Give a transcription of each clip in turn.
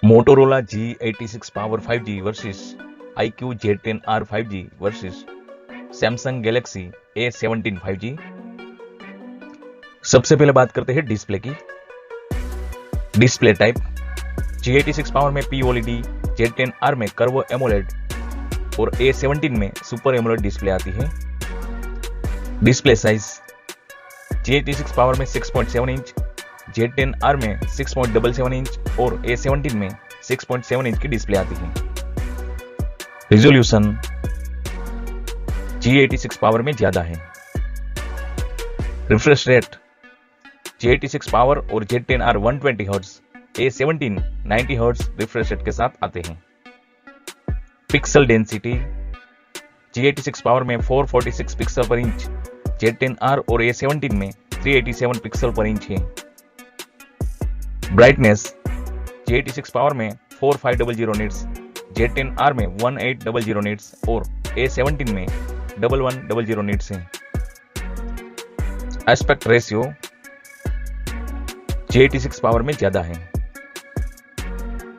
Motorola G86 Power 5G versus iQOO Z10R 5G versus Samsung Galaxy A17 5G। सबसे पहले बात करते हैं डिस्प्ले की। डिस्प्ले टाइप G86 पावर में POLED, Z10R में कर्व एमोलेड और A17 में सुपर एमोलेड डिस्प्ले आती है। डिस्प्ले साइज G86 पावर में 6.7 इंच, Z10R में 6.77 इंच और A17 में 6.7 इंच की डिस्प्ले आती है। रिजोल्यूशन G86 पावर में ज्यादा है। रिफ्रेश रेट G86 पावर और Z10R 120 hertz, A17 90 hertz refresh rate के साथ आते हैं। पिक्सल डेंसिटी G86 पावर में 446 पिक्सल पर इंच, Z10R और A17 में 387 पिक्सल पर इंच है। ब्राइटनेस G86 पावर में 4500 निट्स, Z10R में 1800 निट्स और A17 में 1100 निट्स है। एस्पेक्ट रेशियो G86 पावर में ज्यादा है।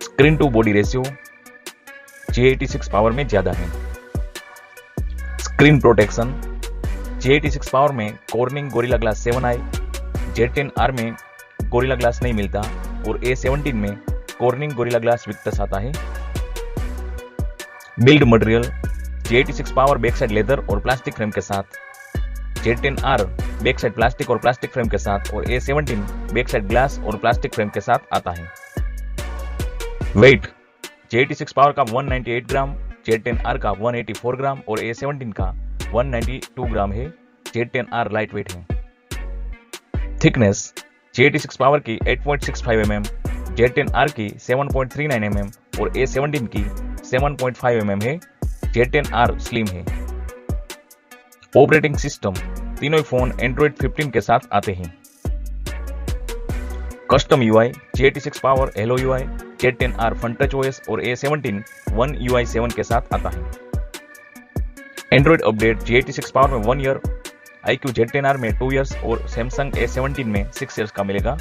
Screen to body ratio G86 power में ज्यादा है। स्क्रीन प्रोटेक्शन G86 पावर में Corning Gorilla glass 7i, Z10R में गोरिल्ला ग्लास नहीं मिलता और A17 में कॉर्निंग गोरिल्ला ग्लास विक्टस आता है। Build material G86 power back side leather और प्लास्टिक फ्रेम के साथ, Z10R बैक साइड प्लास्टिक और प्लास्टिक फ्रेम के साथ और A17 बैक साइड ग्लास और प्लास्टिक फ्रेम के साथ आता है। वेट G86 पावर का 198 ग्राम, Z10R का 184 ग्राम और A17 का 192 ग्राम है। Z10R लाइट वेट है। थिकनेस G86 पावर की 8.65 mm, Z10R की 7.39 mm और A17 की 7.5 mm है। Z10R स्लिम है। ऑपरेटिंग सिस्टम तीनों फोन Android 15 के साथ आते हैं। Custom UI G86 power Hello UI, Z10R Fun Touch OS और A17 One UI 7 के साथ आता है। एंड्रॉइड अपडेट G86 पावर में 1 ईयर, iQOO Z10R में 2 इयर्स और Samsung A17 में 6 इयर्स का मिलेगा।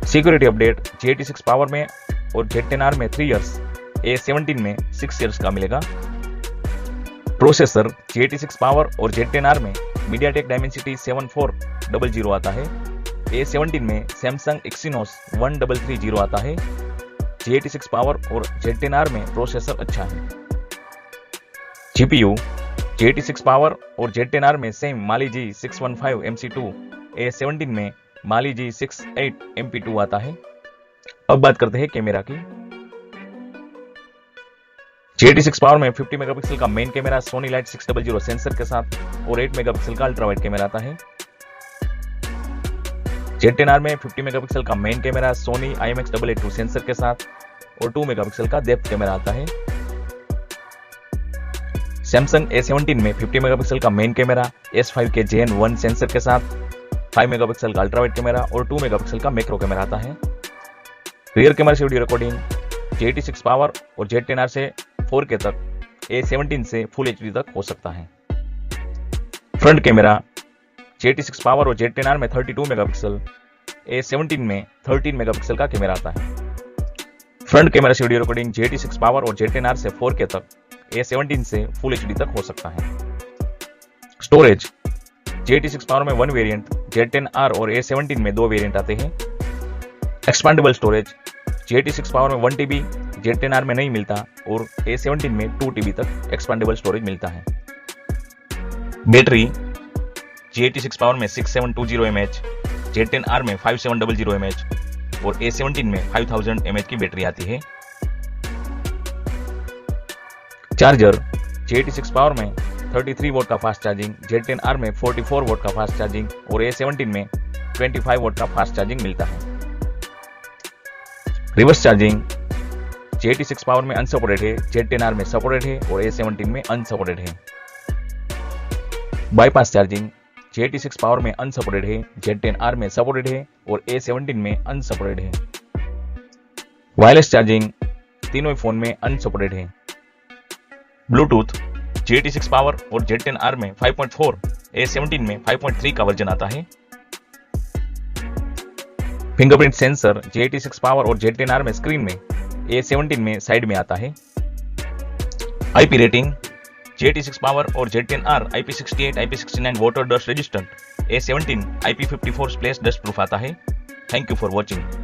सिक्योरिटी अपडेट G86 पावर में और Z10R में 3 इयर्स, A17 में 6 इयर्स का मिलेगा। प्रोसेसर G86 पावर और Z10R में MediaTek Dimensity 7400 आता है। A17 में Samsung Exynos 1330 आता है। G86 पावर और Z10R में प्रोसेसर अच्छा है। GPU G86 पावर और Z10R में same Mali G615 MC2, A17 में Mali G68 MP2 आता है। अब बात करते हैं कैमरा की। G86 पावर में 50 मेगापिक्सल का main camera Sony Light 600 sensor के साथ और 8 मेगापिक्सल का अल्ट्रा वाइड कैमरा आता है। Z10R में 50 मेगापिक्सल का main camera Sony IMX882 sensor के साथ और 2 मेगापिक्सल का डेप्थ कैमरा आता है। Samsung A17 में 50 मेगापिक्सल का मेन कैमरा S5 के Gen1 सेंसर के साथ 5 मेगापिक्सल का अल्ट्रा वाइड कैमरा और 2 मेगापिक्सल का मैक्रो कैमरा आता है। रियर कैमरा से वीडियो रिकॉर्डिंग G86 पावर और Z10R से 4K तक, A17 से फुल HD तक हो सकता है। फ्रंट कैमरा G86 पावर और Z10R में 32 मेगापिक्सल, A17 में 13 मेगापिक्सल का कैमरा आता है। फ्रंट कैमरा से वीडियो रिकॉर्डिंग G86 पावर और Z10R से 4K तक, A17 से फुल HD तक हो सकता है। स्टोरेज G86 पावर में 1 वेरिएंट, Z10R और A17 में 2 वेरिएंट आते हैं। एक्सपांडेबल स्टोरेज G86 पावर में 1 TB, Z10R में नहीं मिलता और A17 में 2 TB तक एक्सपांडेबल स्टोरेज मिलता है। बैटरी G86 पावर में 6720 mAh, Z10R में 5700 mAh और A17 में 5000 mAh की बैटरी आती है। चार्जर G86 पावर में 33 वोल्ट का फास्ट चार्जिंग, Z10R में 44 वोल्ट का फास्ट चार्जिंग और A17 में 25 वोल्ट का फास्ट चार्जिंग मिलता है। रिवर्स चार्जिंग G86 पावर में अनसपोर्टेड है, Z10R में सपोर्टेड है और A17 में अनसपोर्टेड है। बाईपास चार्जिंग G86 पावर में अनसपोर्टेड है, Z10R में सपोर्टेड है और A17 में अनसपोर्टेड है। वायरलेस चार्जिंग तीनों फोन में अनसपोर्टेड है। ब्लूटूथ G86 पावर और Z10R में 5.4, A17 में 5.3 का वर्जन आता है। फिंगरप्रिंट सेंसर J86 पावर और Z10R में स्क्रीन में, A17 में साइड में आता है। IP रेटिंग J86 पावर और Z10R IP68, IP69 water dust resistant, A17 IP54 splash dust proof आता है। Thank you for watching.